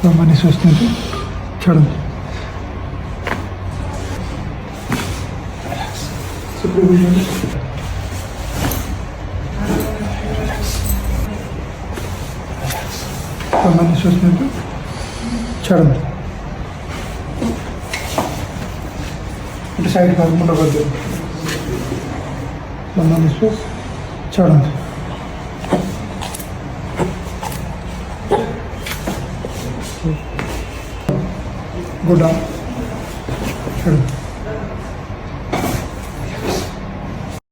लंबा निश्वास नीचे छोड़ो। लंबा निश्वास नीचे छोड़ो। इट साइड का मुंडा कर दो। लंबा निश्वास छोड़ो। गुड डाउन छोड़ो।